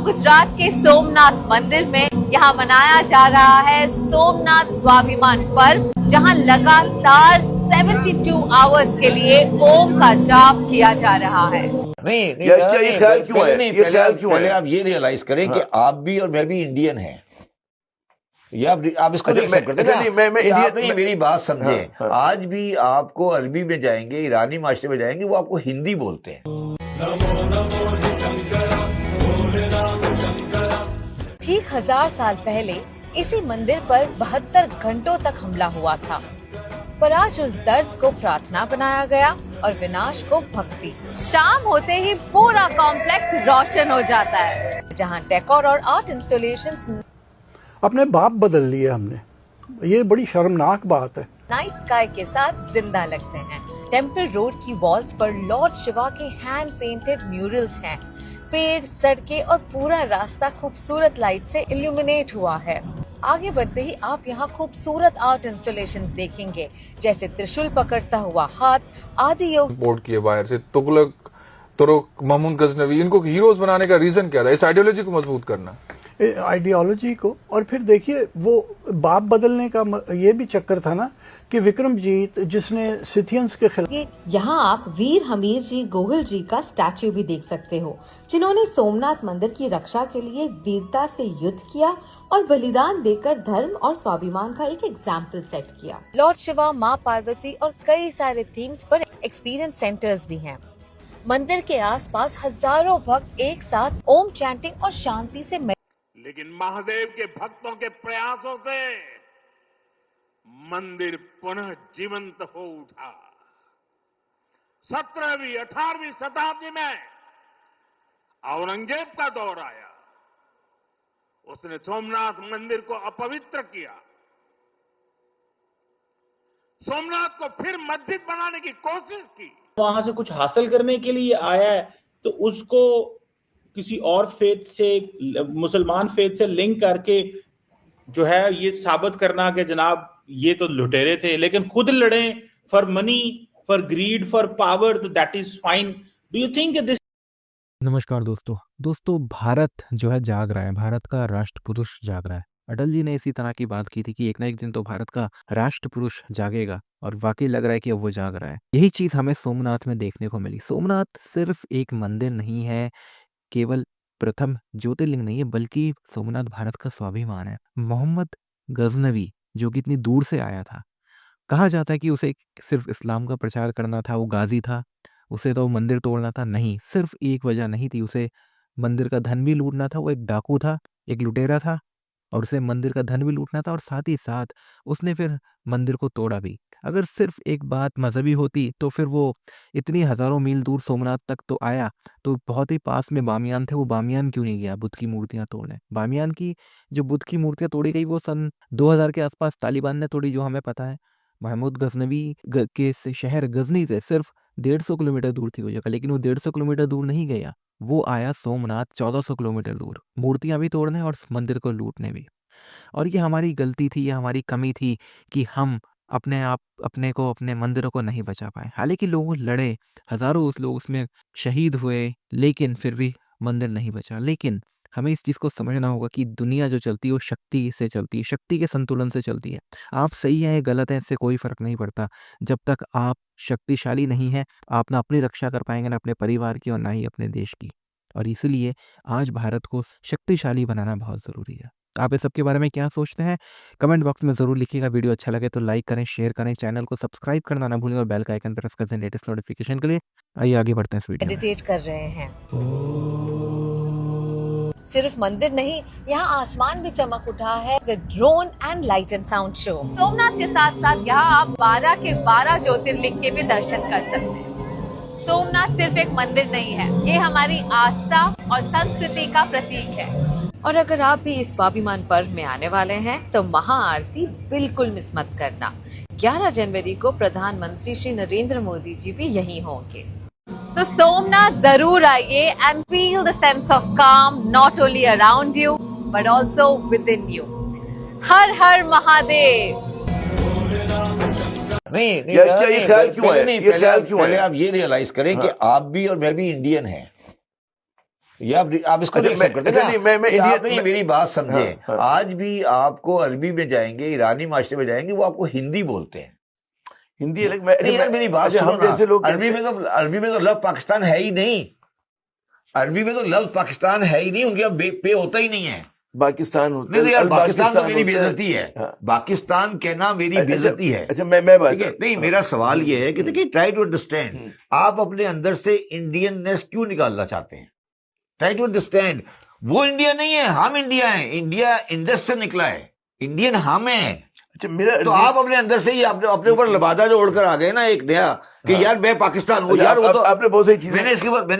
गुजरात के सोमनाथ मंदिर में यहाँ मनाया जा रहा है सोमनाथ स्वाभिमान पर्व, जहाँ लगातार 72 आवर्स के लिए ओम का जाप किया जा रहा है। नहीं ये ख्याल क्यों है? ये ख्याल क्यों है? पहले आप ये रियलाइज करें कि आप भी और मैं भी इंडियन हैं। ये आप इसको नहीं एक्सेप्ट करते ना? आप नहीं मेरी बात समझे। आज भी आपको अरबी में जाएंगे, ईरानी माशरे में जाएंगे, वो आपको हिंदी बोलते हैं। ठीक 1000 साल पहले इसी मंदिर पर 72 घंटों तक हमला हुआ था, पर आज उस दर्द को प्रार्थना बनाया गया और विनाश को भक्ति। शाम होते ही पूरा कॉम्प्लेक्स रोशन हो जाता है, जहां डेकोर और आर्ट इंस्टॉलेशंस अपने बाप बदल लिए हमने। ये बड़ी शर्मनाक बात है। नाइट स्काई के साथ जिंदा लगते हैं। टेम्पल रोड की वॉल्स पर लॉर्ड शिवा के हैंड पेंटेड म्यूरल्स हैं। पेड़, सड़कें और पूरा रास्ता खूबसूरत लाइट से इल्यूमिनेट हुआ है। आगे बढ़ते ही आप यहाँ खूबसूरत आर्ट इंस्टॉलेशंस देखेंगे, जैसे त्रिशूल पकड़ता हुआ हाथ, आदि योग इंपोर्ट किए बाहर से। तुगलक, तुरुक, महमूद गजनवी, इनको हीरोज बनाने का रीजन क्या था? इस आइडियोलॉजी को मजबूत करना, आइडियोलॉजी को। और फिर देखिए वो बाप बदलने का ये भी चक्कर था ना कि विक्रमजीत जिसने सिथियंस के खिलाफ। यहाँ आप वीर हमीर जी गोहिल जी का स्टैच्यू भी देख सकते हो, जिन्होंने सोमनाथ मंदिर की रक्षा के लिए वीरता से युद्ध किया और बलिदान देकर धर्म और स्वाभिमान का एक एग्जाम्पल सेट किया। लॉर्ड शिवा, माँ पार्वती और कई सारे थीम्स पर एक्सपीरियंस सेंटर्स भी हैं। मंदिर के आसपास हजारों भक्त एक साथ ओम चैंटिंग और शांति से लेकिन महादेव के भक्तों के प्रयासों से मंदिर पुनः जीवंत हो उठा। 17वीं 18वीं शताब्दी में औरंगजेब का दौर आया, उसने सोमनाथ मंदिर को अपवित्र किया। सोमनाथ को फिर मस्जिद बनाने की कोशिश की। वहां से कुछ हासिल करने के लिए आया है तो उसको किसी और फेथ से, मुसलमान फेथ से लिंक करके जो है ये साबित करना कि जनाब ये तो लुटेरे थे, लेकिन खुद लड़े for money, for greed, for power, तो that is fine. Do you think this? नमस्कार दोस्तों, भारत जो है जाग रहा है, भारत का राष्ट्र पुरुष जाग रहा है। अटल जी ने इसी तरह की बात की थी कि एक ना एक दिन तो भारत का राष्ट्र पुरुष जागेगा, और वाकई लग रहा है कि अब वो जाग रहा है। यही चीज हमें सोमनाथ में देखने को मिली। सोमनाथ सिर्फ एक मंदिर नहीं है, केवल प्रथम ज्योतिर्लिंग नहीं है, बल्कि सोमनाथ भारत का स्वाभिमान है। मोहम्मद गजनवी जो कि इतनी दूर से आया था, कहा जाता है कि उसे सिर्फ इस्लाम का प्रचार करना था, वो गाजी था, उसे तो मंदिर तोड़ना था। नहीं, सिर्फ एक वजह नहीं थी, उसे मंदिर का धन भी लूटना था। वो एक डाकू था, एक लुटेरा था, और उसे मंदिर का धन भी लूटना था, और साथ ही साथ उसने फिर मंदिर को तोड़ा भी। अगर सिर्फ एक बात मजहबी होती तो फिर वो इतनी हजारों मील दूर सोमनाथ तक तो आया, तो बहुत ही पास में बामियान थे, वो बामियान क्यों नहीं गया बुद्ध की मूर्तियां तोड़ने? बामियान की जो बुद्ध की मूर्तियां तोड़ी गई वो सन 2000 के आसपास तालिबान ने तोड़ी, जो हमें पता है। महमूद गजनवी के शहर गजनी से सिर्फ 150 किलोमीटर दूर थी वो जगह, लेकिन वो 150 किलोमीटर दूर नहीं गया, वो आया सोमनाथ 1400 किलोमीटर दूर, मूर्तियां भी तोड़ने और मंदिर को लूटने भी। और ये हमारी गलती थी, ये हमारी कमी थी कि हम अपने को, अपने मंदिरों को नहीं बचा पाए। हालांकि लोग लड़े, हजारों लोग उसमें शहीद हुए, लेकिन फिर भी मंदिर नहीं बचा। लेकिन हमें इस चीज़ को समझना होगा कि दुनिया जो चलती है वो शक्ति से चलती है, शक्ति के संतुलन से चलती है। आप सही हैं, गलत हैं, इससे कोई फर्क नहीं पड़ता। जब तक आप शक्तिशाली नहीं हैं, आप ना अपनी रक्षा कर पाएंगे, ना अपने परिवार की, और ना ही अपने देश की। और इसलिए आज भारत को शक्तिशाली बनाना बहुत ज़रूरी है। आप इस सब के बारे में क्या सोचते हैं? कमेंट बॉक्स में ज़रूर लिखिएगा। वीडियो अच्छा लगे तो लाइक करें, शेयर करें, चैनल को सब्सक्राइब करना ना भूलें और बेल का आइकन प्रेस कर दें लेटेस्ट नोटिफिकेशन के लिए। आइए आगे बढ़ते हैं इस वीडियो में। मेडिटेट कर रहे हैं। सिर्फ मंदिर नहीं, यहाँ आसमान भी चमक उठा है with drone and light and sound show. Somnath के साथ साथ यहाँ आप 12 के 12 ज्योतिर्लिंग के भी दर्शन कर सकते हैं। सोमनाथ सिर्फ एक मंदिर नहीं है, ये हमारी आस्था और संस्कृति का प्रतीक है। और अगर आप भी इस स्वाभिमान पर्व में आने वाले हैं तो महाआरती बिल्कुल मिस मत करना। 11 जनवरी को प्रधानमंत्री श्री नरेंद्र मोदी जी भी यहीं होंगे, तो सोमनाथ जरूर आइए and feel the sense of calm not only around you but also within you. हर हर महादेव। नहीं ये ख्याल क्यों है? ये ख्याल क्यों है? पहले आप ये रियलाइज करें कि आप भी और मैं भी इंडियन हैं। ये आप इसको नहीं एक्सेप्ट करते ना। आप नहीं मेरी बात समझे। आज भी आपको अरबी में जाएंगे, ईरानी माशरे में जाएंगे, वो आपको हिंदी बोलते हैं। हिंदी अलग। मेरी बात सुनो ना, अरबी में तो लव पाकिस्तान है ही नहीं। अरबी में तो लव पाकिस्तान है ही नहीं, उनके पे होता ही नहीं है। पाकिस्तान होता नहीं यार, पाकिस्तान तो मेरी बेइज्जती है। पाकिस्तान कहना मेरी बेइज्जती है। अच्छा, मैं बात नहीं, मेरा सवाल ये है कि देखिए, ट्राई टू अंडरस्टैंड, आप अपने अंदर से इंडियननेस क्यों निकालना चाहते हैं? Try to understand. वो इंडिया नहीं है, हम इंडिया हैं। इंडिया इंडस से निकला है, इंडियन हम हैं। अच्छा, मेरा तो आप अपने अंदर से ही अपने ऊपर लबादा जो ओढ़कर आ गए ना एक नया कि यार मैं पाकिस्तान हूँ। यार वो तो आपने बहुत सही चीज, मैंने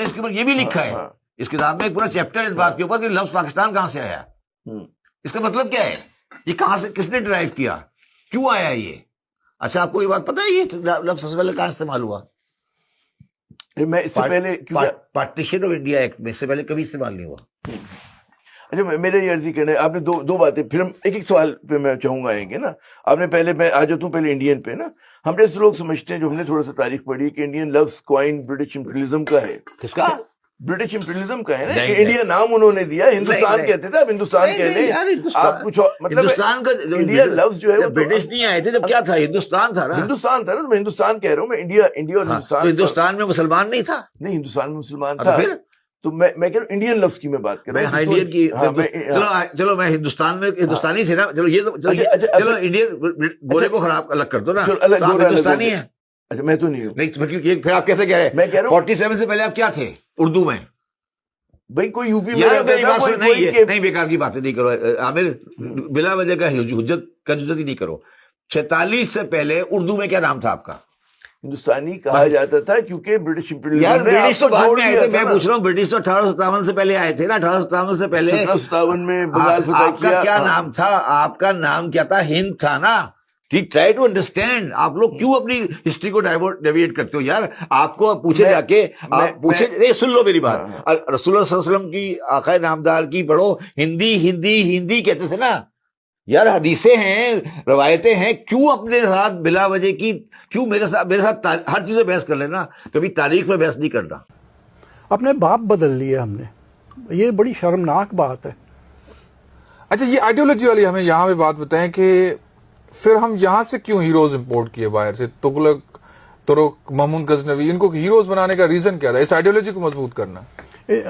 इसके ऊपर ये भी लिखा है, इस किताब में एक पूरा चैप्टर इस बात के ऊपर कि लफ्ज पाकिस्तान कहां से आया। इसका मतलब क्या है? ये कहां से, किसने ड्राइव किया, क्यों आया ये? अच्छा, आपको ये बात पता है ये लफ्ज सबसे पहले कहां इस्तेमाल हुआ? मैं इससे पहले पार्टीशन ऑफ इंडिया एक्ट में इससे पहले कभी इस्तेमाल नहीं हुआ। अच्छा, मेरे ये अर्जी करना है, आपने दो बातें, फिर हम एक सवाल पे मैं चाहूंगा आएंगे ना। आपने पहले, मैं आ जाता हूँ पहले इंडियन पे ना। हम जैसे लोग समझते हैं, जो हमने थोड़ा सा तारीख पढ़ी, कि इंडियन लफ्ज क्वाइन ब्रिटिश इंपीरियलिज्म का है। किसका? ब्रिटिश इंपीरियलिज्म का है ना। इंडिया नाम उन्होंने दिया, हिंदुस्तान कहते थे, अब हिंदुस्तान कह लें। आप कुछ मतलब हिंदुस्तान का इंडिया लफ्ज जो है वो ब्रिटिश नहीं आए थे जब, क्या था? हिंदुस्तान था ना। हिंदुस्तान था ना, मैं हिंदुस्तान कह रहा हूँ, मैं इंडिया और हिंदुस्तान। हिंदुस्तान में मुसलमान नहीं था? नहीं, हिंदुस्तान में मुसलमान था। फिर तो मैं कह रहा हूँ इंडियन लफ्ज की मैं बात कर रहा हूँ। चलो मैं हिंदुस्तान में हिंदुस्तानी थे ना। चलो ये तो चलो इंडियन गोरे को खराब अलग कर दो ना, हिंदुस्तानी है। अच्छा, मैं तो नहीं हूँ। नहीं, फिर आप कैसे कह रहे हैं? मैं कह रहा हूँ 47 से पहले आप क्या थे उर्दू में? भाई कोई यूपी में नहीं, बेकार की बातें नहीं करो आमिर, बिला वजह का हुज्जत ही नहीं करो। 46 से पहले उर्दू में क्या नाम था आपका? हिंदुस्तानी कहा जाता था, क्योंकि ब्रिटिश यार ब्रिटिश तो बाद में आए थे। मैं पूछ रहा हूँ, ब्रिटिश तो 1857 से पहले आए थे ना। 1857 से पहले 1857 में बंगाल फतह किया। आपका क्या नाम था? आपका नाम क्या था? हिंद था ना। ठीक, ट्राई टू अंडरस्टैंड। आप लोग क्यों अपनी हिस्ट्री को डेविएट करते हो यार? आपको पूछे जाके, आप पूछे, नहीं सुन लो मेरी बात। रसूलुल्लाह सल्लल्लाहु अलैहि वसल्लम की आक़ाए नामदार की पढ़ो, हिंदी हिंदी हिंदी कहते थे ना यार। हदीसें हैं, रवायतें हैं, क्यों अपने साथ बिला वजह की, क्यों मेरे साथ हर चीज में बहस कर लेना, कभी तारीख में बहस नहीं करना। अपने बाप बदल लिए हमने, ये बड़ी शर्मनाक बात है। अच्छा, ये आइडियोलॉजी वाली हमें यहाँ पे बात बताएं कि फिर हम यहाँ से क्यों हीरोज इंपोर्ट किए बाहर से? तुगलक, तुर्क, मामून गजनवी, इनको हीरोज बनाने का रीजन क्या था? इस आइडियोलॉजी को मजबूत करना,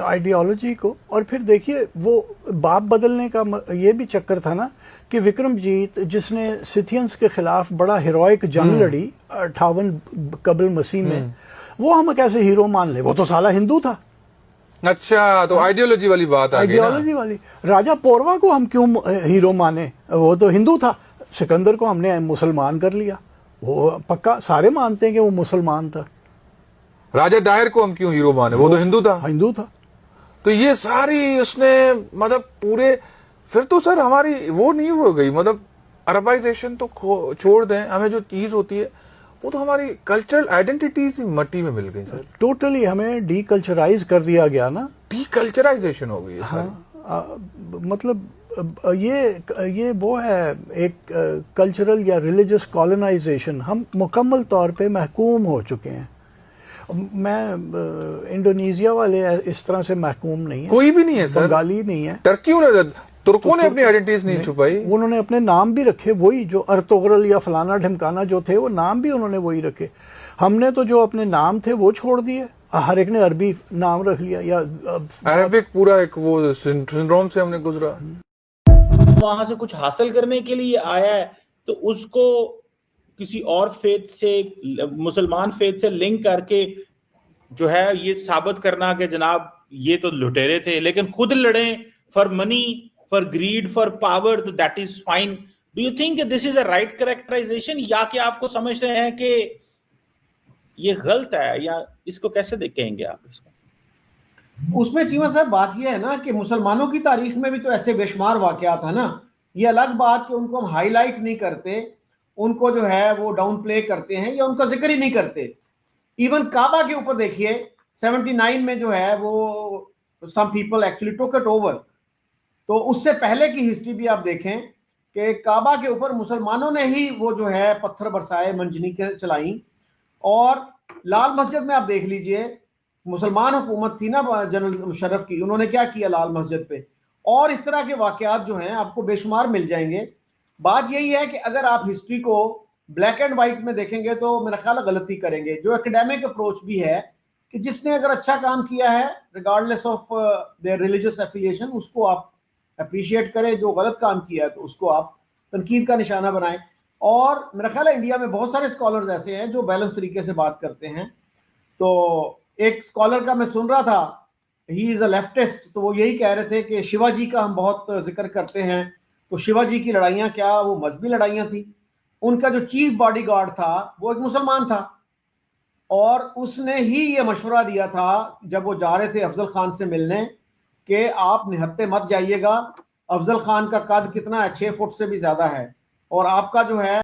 आइडियोलॉजी को। और फिर देखिए, वो बाप बदलने का ये भी चक्कर था ना कि विक्रमजीत, जिसने सिथियंस के खिलाफ बड़ा हीरोइक जंग लड़ी 58 कबल मसीह में, वो हम कैसे हीरो मान ले? वो तो साला हिंदू था। अच्छा, तो आइडियोलॉजी वाली बात आ गई ना। आइडियोलॉजी वाली। राजा पोरवा को हम क्यों हीरो माने? वो तो हिंदू था। सिकंदर को हमने मुसलमान कर लिया, वो पक्का सारे मानते हैं कि वो मुसलमान था। राजा डायर को हम क्यों हीरो माने? वो तो हिंदू था। हिंदू था। तो ये सारी उसने मतलब पूरे, फिर तो सर हमारी वो नहीं हो गई, मतलब अरबाइजेशन तो छोड़ दें, हमें जो चीज होती है वो तो हमारी कल्चरल आइडेंटिटीज मट्टी में मिल गई सर। टोटली हमें डीकल्चराइज कर दिया गया ना। डीकल्चराइजेशन हो गई। हाँ, मतलब ये वो है एक कल्चरल या रिलीजियस कॉलोनाइजेशन। हम मुकम्मल तौर पे महकूम हो चुके हैं। मैं इंडोनेशिया वाले इस तरह से महकूम नहीं है, कोई भी नहीं है सर, बंगाली नहीं है, टर्कियों ने, तुर्कों ने अपनी आइडेंटिटीज नहीं छुपाई। उन्होंने अपने नाम भी रखे वही, जो अर्तुगरल या फलाना ढिमकाना जो थे, वो नाम भी उन्होंने वही रखे। हमने तो जो अपने नाम थे वो छोड़ दिए, हर एक ने अरबी नाम रख लिया, या अरबिक पूरा एक वो सिंड्रोम से हमने गुजरा। वहां से कुछ हासिल करने के लिए आया है तो उसको किसी और फेथ से, मुसलमान फेथ से लिंक करके जो है ये साबित करना कि जनाब ये तो लुटेरे थे, लेकिन खुद लड़े for money, for greed, for power, that is fine. Do you think this is a right characterisation, या कि आपको समझते हैं कि ये गलत है, या इसको कैसे देखेंगे आप इसको? उसमें चीमा साहब बात यह है ना कि मुसलमानों की तारीख में भी तो ऐसे बेशुमार वाकयात है ना। ये अलग बात कि उनको हम हाईलाइट नहीं करते, उनको जो है वो डाउन प्ले करते हैं या उनका जिक्र ही नहीं करते। इवन काबा के ऊपर देखिए 79 में जो है वो some people actually took it over. तो उससे पहले की हिस्ट्री भी आप देखें कि काबा के ऊपर मुसलमानों ने ही वो जो है पत्थर बरसाए, मंजनी के चलाई। और लाल मस्जिद में आप देख लीजिए, मुसलमान हुकूमत थी ना जनरल मुशर्रफ की, उन्होंने क्या किया लाल मस्जिद पे, और इस तरह के वाकयात जो हैं आपको बेशुमार मिल जाएंगे। बात यही है कि अगर आप हिस्ट्री को ब्लैक एंड व्हाइट में देखेंगे तो मेरा ख्याल गलती करेंगे। जो एकेडमिक अप्रोच भी है कि जिसने अगर अच्छा काम किया है regardless of their religious affiliation, उसको आप अप्रिशिएट करें, जो गलत काम किया है तो उसको आप तनकीद का निशाना बनाएं। और मेरा ख्याल है इंडिया में बहुत सारे स्कॉलर्स ऐसे हैं जो बैलेंस तरीके से बात करते हैं। तो एक स्कॉलर का मैं सुन रहा था, ही इज अ लेफ्टिस्ट, तो वो यही कह रहे थे कि शिवाजी का हम बहुत जिक्र करते हैं, तो शिवाजी की लड़ाइयाँ क्या वो मजहबी लड़ाइयाँ थी? उनका जो चीफ बॉडीगार्ड था वो एक मुसलमान था, और उसने ही ये मशवरा दिया था जब वो जा रहे थे अफजल खान से मिलने कि आप निहत्ते मत जाइएगा, अफजल खान का कद कितना है, 6 फुट से भी ज्यादा है, और आपका जो है